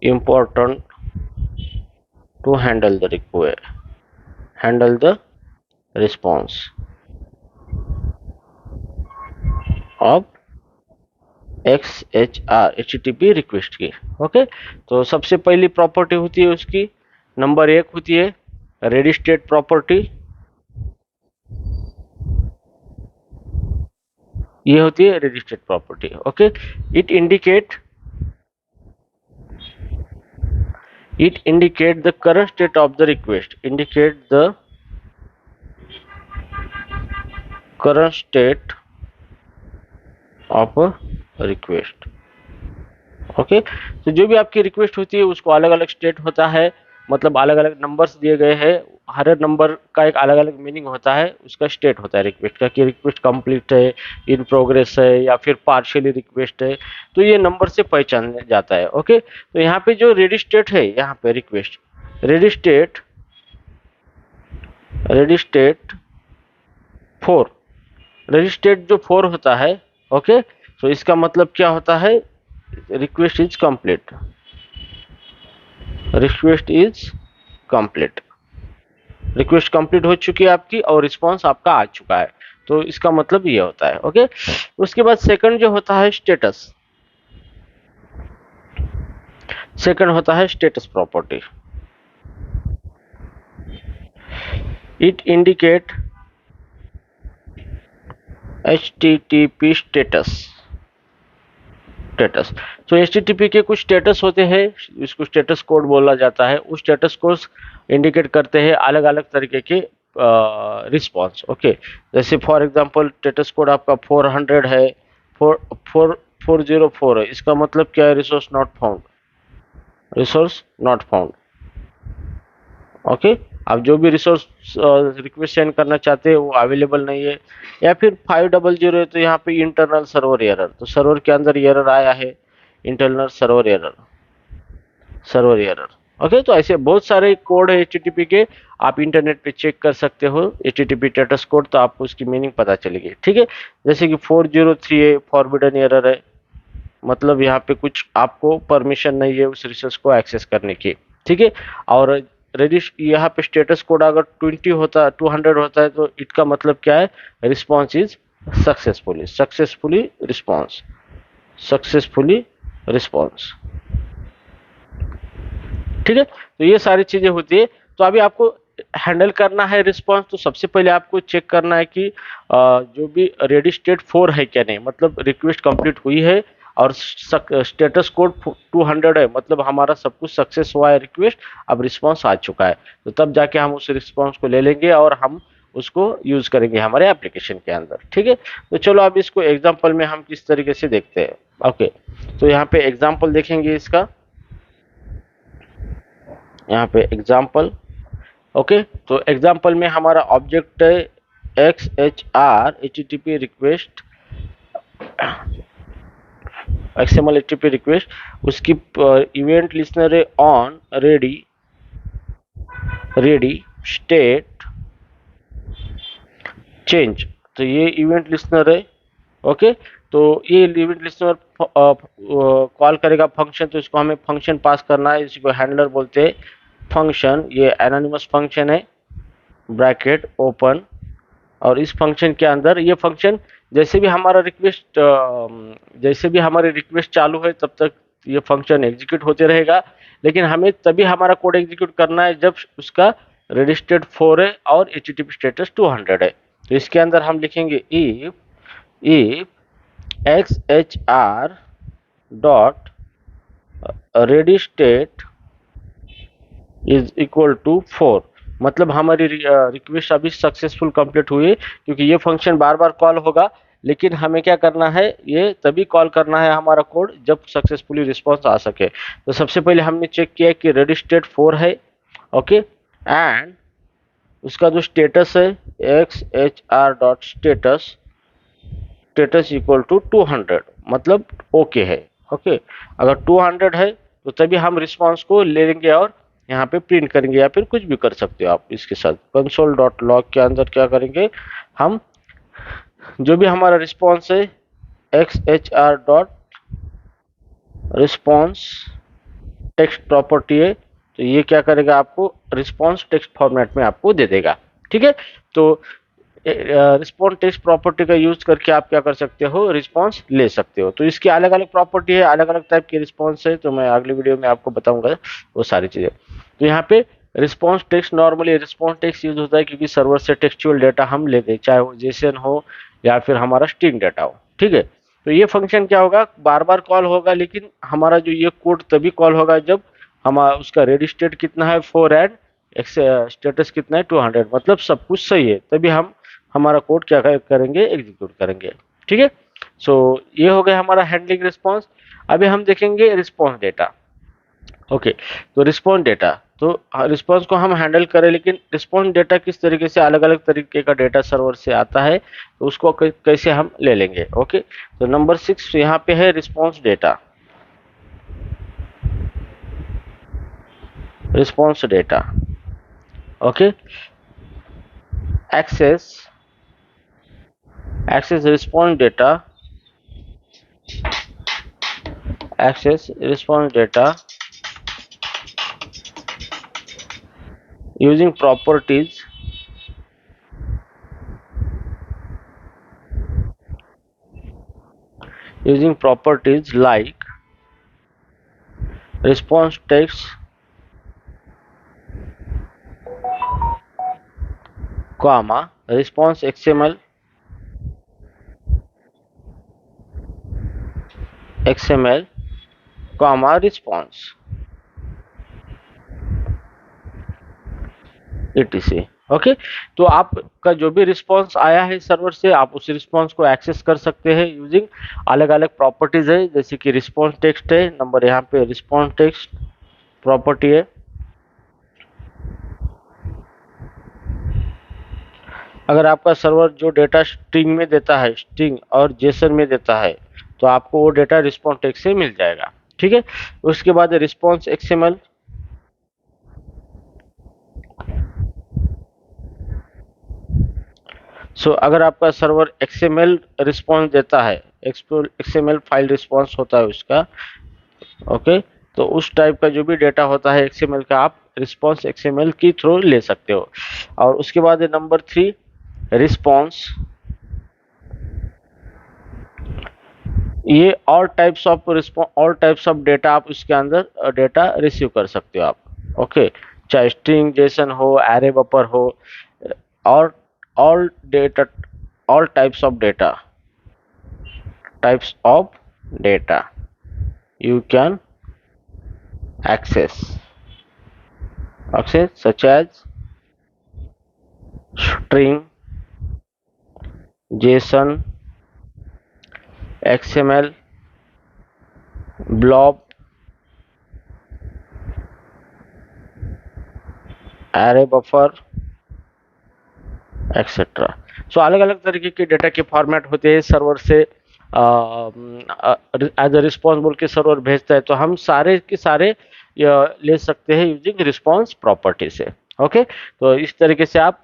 important to handle the response of XHR HTTP request की। ओके, तो सबसे पहली प्रॉपर्टी होती है उसकी, नंबर 1 होती है रेडी स्टेट प्रॉपर्टी। ये होती है ready state property. Okay, it indicate the current state of the request, current state of a request। Okay, तो जो भी आपकी रिक्वेस्ट होती है उसको अलग अलग स्टेट होता है, मतलब अलग अलग नंबर्स दिए गए हैं, हर नंबर का एक अलग अलग मीनिंग होता है, उसका स्टेट होता है रिक्वेस्ट का, कि रिक्वेस्ट कंप्लीट है, इन प्रोग्रेस है, या फिर पार्शियली रिक्वेस्ट है, तो ये नंबर से पहचान जाता है। ओके, तो यहाँ पे जो रेडी स्टेट है, यहाँ पे request ready state 4, ready state जो 4 होता है, ओके, तो इसका मतलब क्या होता है? Request is complete. Request complete हो चुकी है आपकी और रिस्पॉन्स आपका आ चुका है, तो इसका मतलब ये होता है। ओके, उसके बाद सेकंड जो होता है स्टेटस, सेकंड होता है status property. It indicate HTTP status. Status, तो HTTP के कुछ स्टेटस होते हैं, इसको स्टेटस कोड बोला जाता है। उस स्टेटस को इंडिकेट करते हैं अलग अलग तरीके के रिस्पॉन्स। ओके, जैसे फॉर एग्जांपल स्टेटस कोड आपका 400 है, 404 है, इसका मतलब क्या है? Resource not found, resource not found. Okay, आप जो भी रिसोर्स रिक्वेस्ट सेंड करना चाहते हैं वो अवेलेबल नहीं है। या फिर 500 है, तो यहाँ पे इंटरनल सर्वर एरर, तो सर्वर के अंदर एरर आया है, internal server error, server error. Okay, तो ऐसे बहुत सारे कोड है HTTP के, आप इंटरनेट पे चेक कर सकते हो HTTP स्टेटस कोड, तो आपको उसकी मीनिंग पता चलेगी। ठीक है, जैसे कि 403 है, फॉरबिडन एरर है, मतलब यहाँ पे कुछ आपको परमिशन नहीं है उस रिसोर्स को एक्सेस करने की। ठीक है, और यहाँ पे स्टेटस कोड अगर 200 होता है, तो इसका मतलब क्या है? Response is successfully, successfully response, successfully response. ठीक है, तो ये सारी चीजें होती है। तो अभी आपको हैंडल करना है रिस्पॉन्स, तो सबसे पहले आपको चेक करना है कि जो भी रेडी स्टेट 4 है क्या नहीं, मतलब रिक्वेस्ट कंप्लीट हुई है और स्टेटस कोड 200 है, मतलब हमारा सब कुछ सक्सेस हुआ है रिक्वेस्ट, अब रिस्पॉन्स आ चुका है। तो तब जाके हम उस रिस्पॉन्स को ले लेंगे और हम उसको यूज करेंगे हमारे एप्लीकेशन के अंदर। ठीक है, तो चलो अब इसको एग्जाम्पल में हम किस तरीके से देखते हैं। ओके, तो यहाँ पे एग्जाम्पल देखेंगे इसका, यहाँ पे एग्जाम्पल। ओके, तो एग्जाम्पल में हमारा ऑब्जेक्ट है XHR HTTP request, XML HTTP request, उसकी इवेंट लिसनर है on ready, ready state change, तो ये इवेंट लिसनर है। ओके, तो ये इवेंट लिसनर कॉल करेगा फंक्शन, तो इसको हमें फंक्शन पास करना है, इसको हैंडलर बोलते हैं फंक्शन। ये एनोनिमस फंक्शन है, ब्रैकेट ओपन, और इस फंक्शन के अंदर ये फंक्शन जैसे भी हमारी रिक्वेस्ट चालू है तब तक ये फंक्शन एग्जीक्यूट होते रहेगा, लेकिन हमें तभी हमारा कोड एग्जीक्यूट करना है जब उसका रेडी स्टेट 4 है और HTTP स्टेटस 200 है। तो इसके अंदर हम लिखेंगे if XHR dot ready state is equal to 4, मतलब हमारी रिक्वेस्ट अभी सक्सेसफुल कंप्लीट हुई, क्योंकि ये फंक्शन बार बार कॉल होगा, लेकिन हमें क्या करना है? ये तभी कॉल करना है हमारा कोड जब सक्सेसफुली रिस्पॉन्स आ सके। तो सबसे पहले हमने चेक किया कि रेडी स्टेट 4 है। ओके, एंड उसका जो स्टेटस है XHR dot status, status equal to 200, मतलब ओके है। ओके, अगर 200 है तो तभी हम रिस्पॉन्स को ले लेंगे और यहाँ पे प्रिंट करेंगे, या फिर कुछ भी कर सकते हो आप इसके साथ। कंसोल डॉट लॉग के अंदर क्या करेंगे हम? जो भी हमारा रिस्पॉन्स है XHR dot response text property है, तो ये क्या करेगा? आपको रिस्पॉन्स टेक्स्ट फॉर्मेट में आपको दे देगा। ठीक है, तो रिस्पॉन्स टेक्स्ट प्रॉपर्टी का यूज करके आप क्या कर सकते हो? रिस्पॉन्स ले सकते हो। तो इसकी अलग अलग प्रॉपर्टी है, अलग अलग टाइप के रिस्पॉन्स है, तो मैं अगली वीडियो में आपको बताऊंगा वो सारी चीजें। तो यहाँ पे response text, normally response text use होता है क्योंकि सर्वर से टेक्सचुअल डेटा हम लेते हैं, चाहे वो जेसन हो या फिर हमारा स्ट्रिंग डेटा हो। ठीक है, तो ये फंक्शन क्या होगा? बार बार कॉल होगा, लेकिन हमारा जो ये कोड तभी कॉल होगा जब हमारा उसका रेडी स्टेट कितना है 4 एंड स्टेटस कितना है 200, मतलब सब कुछ सही है, तभी हम हमारा कोड क्या करेंगे? एग्जीक्यूट करेंगे। ठीक है, सो ये हो गया हमारा हैंडलिंग रिस्पॉन्स। अभी हम देखेंगे रिस्पॉन्स डेटा। ओके, तो रिस्पॉन्स डेटा, तो रिस्पॉन्स को हम हैंडल करें, लेकिन रिस्पॉन्स डेटा किस तरीके से, अलग अलग तरीके का डेटा सर्वर से आता है, तो उसको कैसे हम ले लेंगे। ओके, तो नंबर 6 यहाँ पे है response data, response data. Okay, access response data, access response data using properties like response text, comma response XML comma response etc। Okay, तो आपका जो भी रिस्पांस आया है सर्वर से, आप उस रिस्पांस को एक्सेस कर सकते हैं यूजिंग अलग अलग प्रॉपर्टीज है, जैसे कि रिस्पांस टेक्स्ट है, नंबर यहाँ पे रिस्पांस टेक्स्ट प्रॉपर्टी है। अगर आपका सर्वर जो डेटा स्ट्रिंग में देता है, स्ट्रिंग और जेसन में देता है, तो आपको वो डेटा रिस्पांस टेक्स्ट से मिल जाएगा। ठीक है, उसके बाद रिस्पांस एक्सएमएल, अगर आपका सर्वर एक्सएमएल रिस्पांस देता है, एक्सएमएल फाइल रिस्पांस होता है उसका, ओके, तो उस टाइप का जो भी डेटा होता है एक्सएमएल का, आप रिस्पांस एक्सएमएल की थ्रू ले सकते हो। और उसके बाद नंबर 3 रिस्पांस, ये ऑल टाइप्स ऑफ डेटा आप इसके अंदर डेटा रिसीव कर सकते हो आप। ओके, चाहे स्ट्रिंग जेसन हो, एरे बफर हो, और all data, all types of data you can access such as string, JSON, XML, blob, array buffer, etcetera. So अलग अलग तरीके के डेटा के फॉर्मेट होते हैं सर्वर से एज अ रिस्पॉन्स बोल के सर्वर भेजता है, तो हम सारे के सारे ले सकते हैं यूजिंग रिस्पॉन्स प्रॉपर्टी से। ओके, तो इस तरीके से आप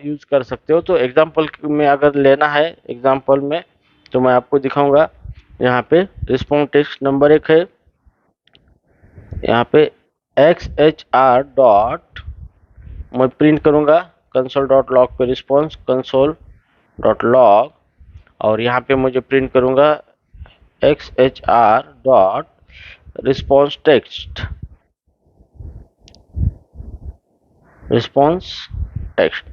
यूज कर सकते हो। तो एग्जांपल में अगर लेना है, एग्जांपल में तो मैं आपको दिखाऊंगा। यहाँ पे रिस्पॉन्स टेक्स्ट नंबर 1 है, यहाँ पे XHR डॉट मैं प्रिंट करूंगा कंसोल डॉट लॉग पे रिस्पॉन्स कंसोल डॉट लॉग, और यहाँ पे मुझे प्रिंट करूंगा XHR dot response text, response text.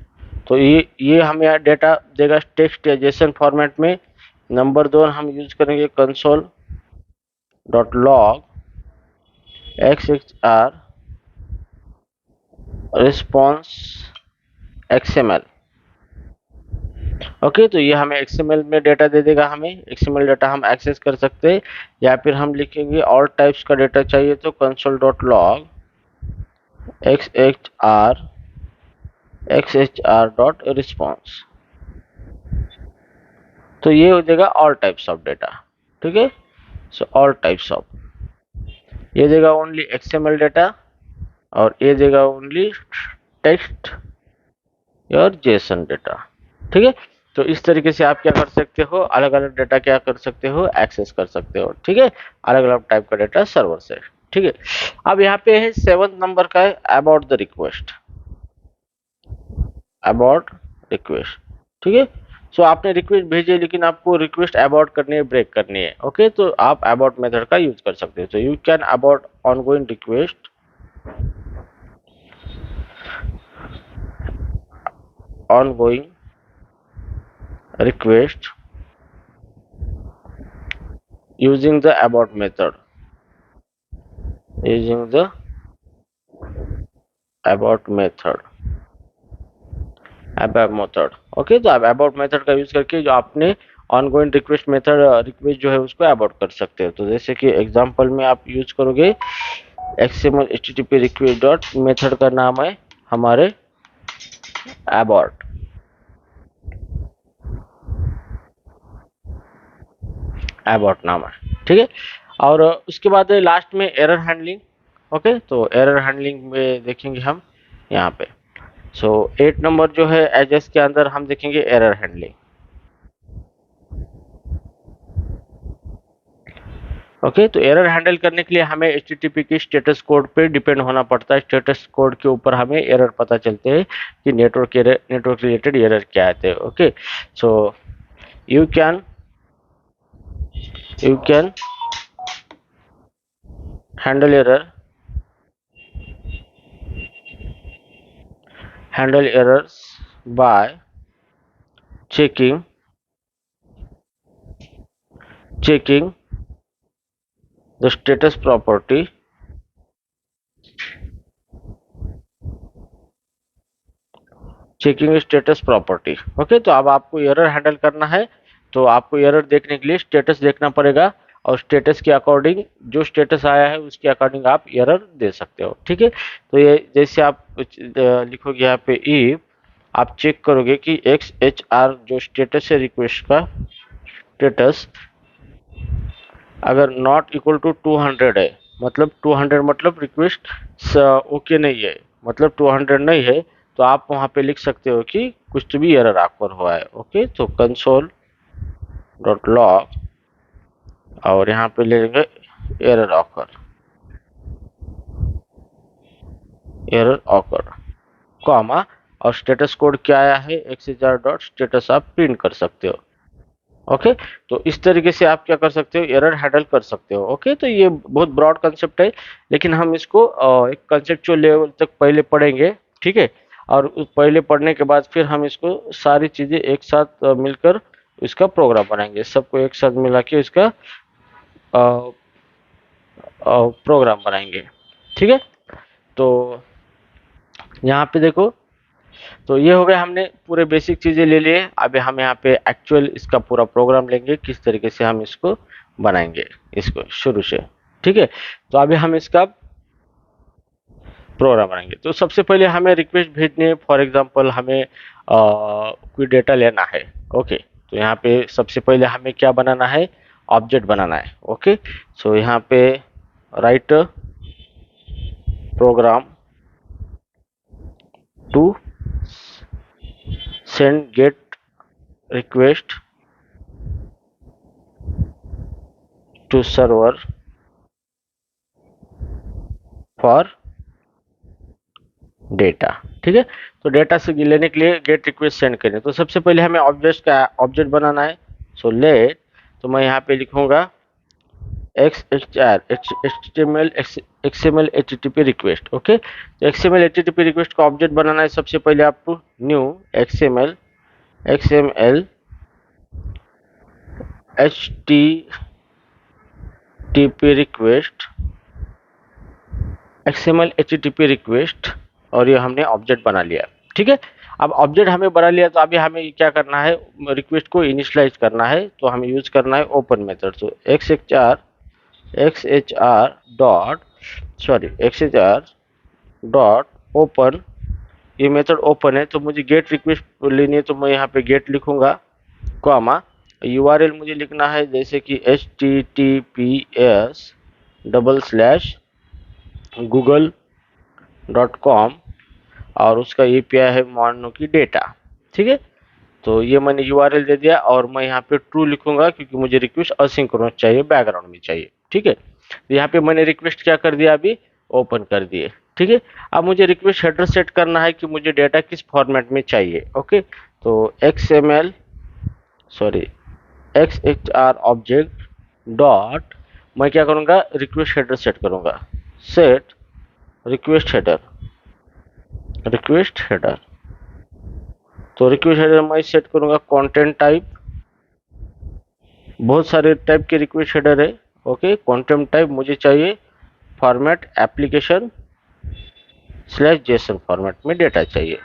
तो ये हमें डेटा देगा टेक्स्ट या जेसन फॉर्मेट में। नंबर 2 हम यूज करेंगे console dot log XHR response XML। Okay, तो ये हमें XML में डेटा दे देगा, हमें XML डेटा हम एक्सेस कर सकते हैं, या फिर हम लिखेंगे ऑल टाइप्स का डेटा चाहिए तो console dot log XHR dot response. तो ये हो जाएगा ऑल टाइप्स ऑफ डेटा। ठीक है, सो ऑल टाइप्स ऑफ, ये देगा ओनली XML डेटा, और ये देगा ओनली टेक्स्ट और जेसन डेटा। ठीक है, तो इस तरीके से आप क्या कर सकते हो, अलग अलग डेटा क्या कर सकते हो, एक्सेस कर सकते हो। ठीक है, अलग अलग टाइप का डेटा सर्वर से। ठीक है, अब यहाँ पे है 7 नंबर का है about the request, about request. ठीक है, सो आपने रिक्वेस्ट भेजी, लेकिन आपको रिक्वेस्ट अबाउट करनी है, ब्रेक करनी है। ओके, तो आप अबाउट मेथड का यूज कर सकते हो। तो you can about ongoing request, ongoing request using the abort method, using the abort method, abort method। Okay, तो आप abort method का यूज करके जो आपने ongoing request मेथड रिक्वेस्ट जो है उसको abort कर सकते हो। तो जैसे कि एग्जांपल में आप यूज करोगे XML HTTP request dot method का नाम है हमारे abort, abort नाम है। ठीक है, और उसके बाद लास्ट में एरर हैंडलिंग। ओके, तो एरर हैंडलिंग में देखेंगे हम यहाँ पे। सो 8 नंबर जो है एजेस के अंदर हम देखेंगे एरर हैंडलिंग। ओके, तो एरर हैंडल करने के लिए हमें एचटीटीपी की स्टेटस कोड पे डिपेंड होना पड़ता है। स्टेटस कोड के ऊपर हमें एरर पता चलते हैं कि नेटवर्क रिलेटेड एरर क्या आते हैं। Okay, so you can handle errors by checking the status property okay, तो अब आपको एरर हैंडल करना है, तो आपको एरर देखने के लिए स्टेटस देखना पड़ेगा, और स्टेटस के अकॉर्डिंग जो स्टेटस आया है उसके अकॉर्डिंग आप एरर दे सकते हो। ठीक है, तो ये जैसे आप लिखोगे यहाँ पे इफ आप चेक करोगे कि XHR जो स्टेटस है रिक्वेस्ट का स्टेटस अगर नॉट इक्वल टू 200 है, मतलब 200 मतलब रिक्वेस्ट ओके नहीं है, मतलब 200 नहीं है, तो आप वहां पे लिख सकते हो कि कुछ तो भी एरर आपको हुआ है। ओके, तो कंसोल डॉट लॉग और यहाँ पे ले लेंगे एरर ऑकर कॉमा, और स्टेटस कोड क्या आया है XHR डॉट स्टेटस आप प्रिंट कर सकते हो। ओके, तो इस तरीके से आप क्या कर सकते हो, एरर हैंडल कर सकते हो। ओके, तो ये बहुत ब्रॉड कंसेप्ट है, लेकिन हम इसको एक कंसेप्चुअल लेवल तक पहले पढ़ेंगे। ठीक है, और पहले पढ़ने के बाद फिर हम इसको सारी चीजें एक साथ मिलकर इसका प्रोग्राम बनाएंगे, सबको एक साथ मिला के इसका प्रोग्राम बनाएंगे। ठीक है, तो यहाँ पे देखो, तो ये हो गया, हमने पूरे बेसिक चीजें ले लिए। अभी हम यहाँ पे एक्चुअल इसका पूरा प्रोग्राम लेंगे, किस तरीके से हम इसको बनाएंगे इसको शुरू से। ठीक है, तो अभी हम इसका प्रोग्राम बनाएंगे। तो सबसे पहले हमें रिक्वेस्ट भेजनी है, फॉर एग्जांपल हमें कोई डेटा लेना है। ओके, तो यहाँ पे सबसे पहले हमें क्या बनाना है, ऑब्जेक्ट बनाना है। ओके, सो यहाँ पे write program to send get request to server for data. ठीक है, तो डेटा से लेने के लिए गेट रिक्वेस्ट सेंड करें, तो सबसे पहले हमें ऑब्जेक्ट बनाना है। सो लेट, तो मैं यहाँ पे लिखूंगा XML HTTP रिक्वेस्ट। ओके, तो XML HTTP रिक्वेस्ट का ऑब्जेक्ट बनाना है। सबसे पहले आपको न्यू XML HTTP रिक्वेस्ट और ये हमने ऑब्जेक्ट बना लिया। ठीक है, अब ऑब्जेक्ट हमें बना लिया, तो अभी हमें क्या करना है, रिक्वेस्ट को इनिशियलाइज करना है, तो हमें यूज करना है ओपन मेथड। तो XHR डॉट ओपन, ये मेथड ओपन है, तो मुझे गेट रिक्वेस्ट लेनी है, तो मैं यहाँ पे गेट लिखूंगा कॉमा, URL मुझे लिखना है जैसे कि https://google.com और उसका API है मानो की डेटा। ठीक है, तो ये मैंने URL दे दिया, और मैं यहाँ पे ट्रू लिखूंगा क्योंकि मुझे रिक्वेस्ट असिंक्रोनस चाहिए, बैकग्राउंड में चाहिए। ठीक है, तो यहाँ पे मैंने रिक्वेस्ट क्या कर दिया, अभी ओपन कर दिए। ठीक है, अब मुझे रिक्वेस्ट हेडर सेट करना है कि मुझे डेटा किस फॉर्मेट में चाहिए। ओके, तो XHR ऑब्जेक्ट डॉट, मैं क्या करूंगा, रिक्वेस्ट हेडर सेट करूंगा, सेट रिक्वेस्ट हेडर। तो रिक्वेस्ट हेडर मैं सेट करूंगा कंटेंट टाइप, बहुत सारे टाइप के रिक्वेस्ट हेडर है। ओके, कंटेंट टाइप मुझे चाहिए फॉर्मेट एप्लीकेशन /जेसन फॉर्मेट में डेटा चाहिए।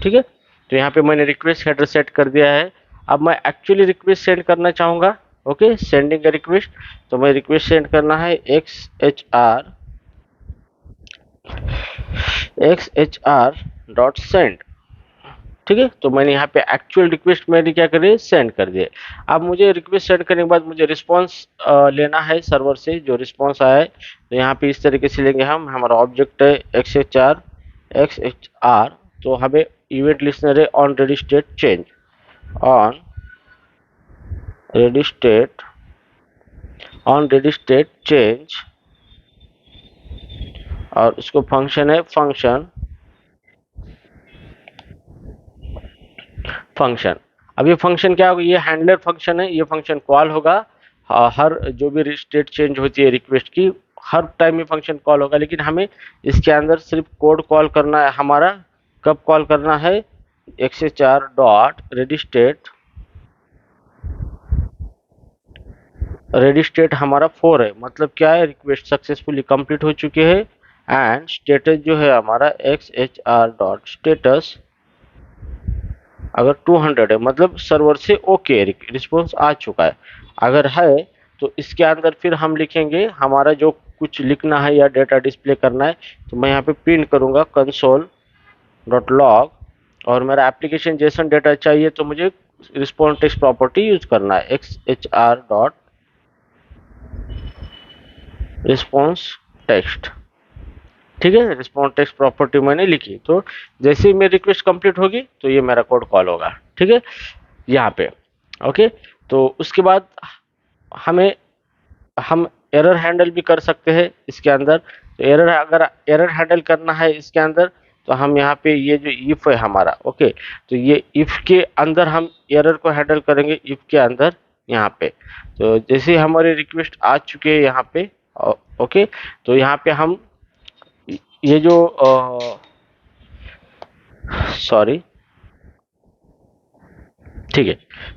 ठीक है, तो यहाँ पे मैंने रिक्वेस्ट हेडर सेट कर दिया है। अब मैं एक्चुअली रिक्वेस्ट सेंड करना चाहूंगा। ओके, सेंडिंग का रिक्वेस्ट, तो मैं रिक्वेस्ट सेंड करना है XHR डॉट सेंड। ठीक है, तो मैंने यहाँ पे एक्चुअल रिक्वेस्ट मैंने क्या करे, सेंड कर दिए। अब मुझे रिक्वेस्ट सेंड करने के बाद मुझे रिस्पांस लेना है सर्वर से, जो रिस्पांस आया है, तो यहाँ पे इस तरीके से लेंगे हम। हमारा ऑब्जेक्ट है XHR, तो हमें इवेंट लिस्नर है on ready state on ready state change, और उसको फंक्शन है फंक्शन फंक्शन। अब ये फंक्शन क्या होगा, ये हैंडलर फंक्शन है, ये फंक्शन कॉल होगा हर जो भी स्टेट चेंज होती है रिक्वेस्ट की, हर टाइम ये फंक्शन कॉल होगा, लेकिन हमें इसके अंदर सिर्फ कोड कॉल करना है हमारा। कब कॉल करना है, XHR डॉट रेडी स्टेट हमारा 4 है, मतलब क्या है, रिक्वेस्ट सक्सेसफुली कंप्लीट हो चुकी है, एंड स्टेटस जो है हमारा XHR डॉट स्टेटस अगर 200 है, मतलब सर्वर से ओके रिस्पॉन्स आ चुका है। अगर है तो इसके अंदर फिर हम लिखेंगे हमारा जो कुछ लिखना है या डेटा डिस्प्ले करना है, तो मैं यहाँ पे प्रिंट करूँगा कंसोल डॉट लॉग, और मेरा एप्लीकेशन जेसन डेटा चाहिए तो मुझे रिस्पॉन्स टेक्स्ट प्रॉपर्टी यूज करना है, XHR डॉट रिस्पॉन्स टेक्स्ट। ठीक है, रिस्पॉन्स टेक्स्ट प्रॉपर्टी मैंने लिखी, तो जैसे ही मेरी रिक्वेस्ट कंप्लीट होगी तो ये मेरा कोड कॉल होगा। ठीक है, यहाँ पे ओके। तो उसके बाद हमें हम एरर हैंडल भी कर सकते हैं इसके अंदर। तो अगर एरर हैंडल करना है इसके अंदर, तो हम यहाँ पे ये जो इफ है हमारा, ओके, तो ये इफ के अंदर हम एरर को हैंडल करेंगे, इफ के अंदर यहाँ पे। तो जैसे हमारी रिक्वेस्ट आ चुकी है यहाँ पे, ओके, तो यहाँ पे हम ये जो सॉरी, ठीक है,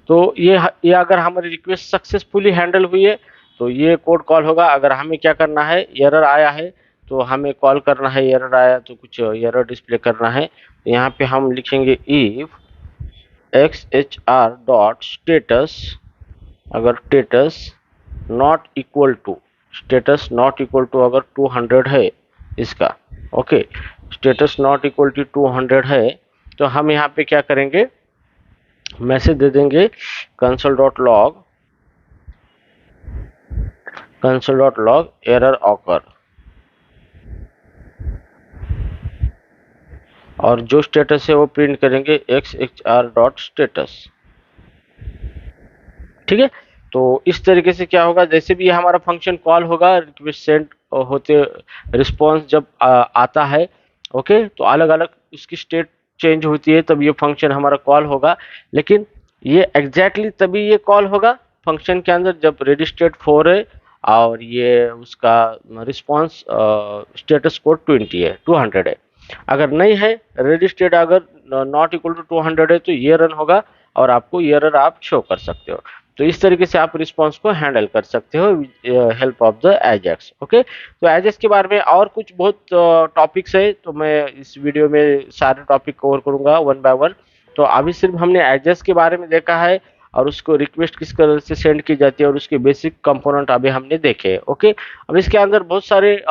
तो ये अगर हमारी रिक्वेस्ट सक्सेसफुली हैंडल हुई है तो ये कोड कॉल होगा। अगर हमें क्या करना है, एरर आया है तो हमें कॉल करना है, एरर आया तो कुछ एरर डिस्प्ले करना है, तो यहाँ पे हम लिखेंगे इफ XHR डॉट स्टेटस, अगर status not equal to, status not equal to अगर 200 है इसका, okay, status not equal to 200 है, तो हम यहाँ पे क्या करेंगे, मैसेज दे देंगे console.log एरर ऑकर, और जो स्टेटस है वो प्रिंट करेंगे XHR डॉट स्टेटस। ठीक है, तो इस तरीके से क्या होगा, जैसे भी ये हमारा फंक्शन कॉल होगा, रिक्वेस्ट सेंड होते रिस्पॉन्स जब आता है, ओके, तो अलग अलग उसकी स्टेट चेंज होती है, तब ये फंक्शन हमारा कॉल होगा। लेकिन ये एग्जैक्टली तभी ये कॉल होगा फंक्शन के अंदर जब रेडी स्टेट 4 है और ये उसका रिस्पॉन्स स्टेटस कोड 200 है। अगर नहीं है रेडी स्टेट, अगर नॉट इक्वल टू 200 है, तो ये रन होगा और आपको ये एरर आप शो कर सकते हो। तो इस तरीके से आप रिस्पॉन्स को हैंडल कर सकते हो help of the Ajax. Okay, तो एजेक्स के बारे में और कुछ बहुत टॉपिक्स है, तो मैं इस वीडियो में सारे टॉपिक कवर करूंगा वन बाय वन। तो अभी सिर्फ हमने एजेक्स के बारे में देखा है और उसको रिक्वेस्ट किस तरह से सेंड की जाती है और उसके बेसिक कंपोनेंट अभी हमने देखे। ओके, अब इसके अंदर बहुत सारे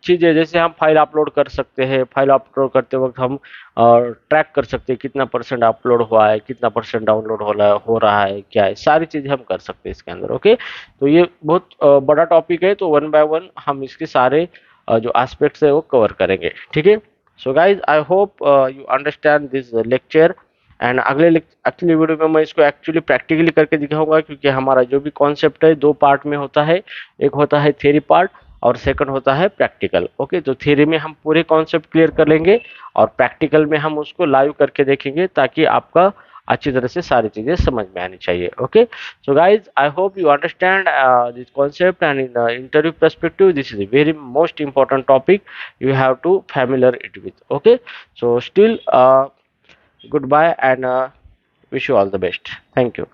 चीज़ें, जैसे हम फाइल अपलोड कर सकते हैं, फाइल अपलोड करते वक्त हम ट्रैक कर सकते हैं कितना परसेंट अपलोड हुआ है, कितना परसेंट डाउनलोड हो रहा है, क्या है, सारी चीज़ें हम कर सकते हैं इसके अंदर। ओके, तो ये बहुत बड़ा टॉपिक है, तो वन बाय वन हम इसके सारे जो एस्पेक्ट्स है वो कवर करेंगे। ठीक है, so guys I hope you understand this lecture, and अगले एक्चुअली वीडियो में मैं इसको एक्चुअली प्रैक्टिकली करके दिखाऊंगा, क्योंकि हमारा जो भी कॉन्सेप्ट है 2 पार्ट में होता है, एक होता है थ्योरी पार्ट और सेकंड होता है प्रैक्टिकल। ओके, तो थ्योरी में हम पूरे कॉन्सेप्ट क्लियर कर लेंगे और प्रैक्टिकल में हम उसको लाइव करके देखेंगे, ताकि आपका अच्छी तरह से सारी चीजें समझ में आनी चाहिए। Okay, so guys I hope you understand this concept, and in interview perspective this is a very most important topic you have to familiar it with. Okay, so still goodbye and wish you all the best. Thank you.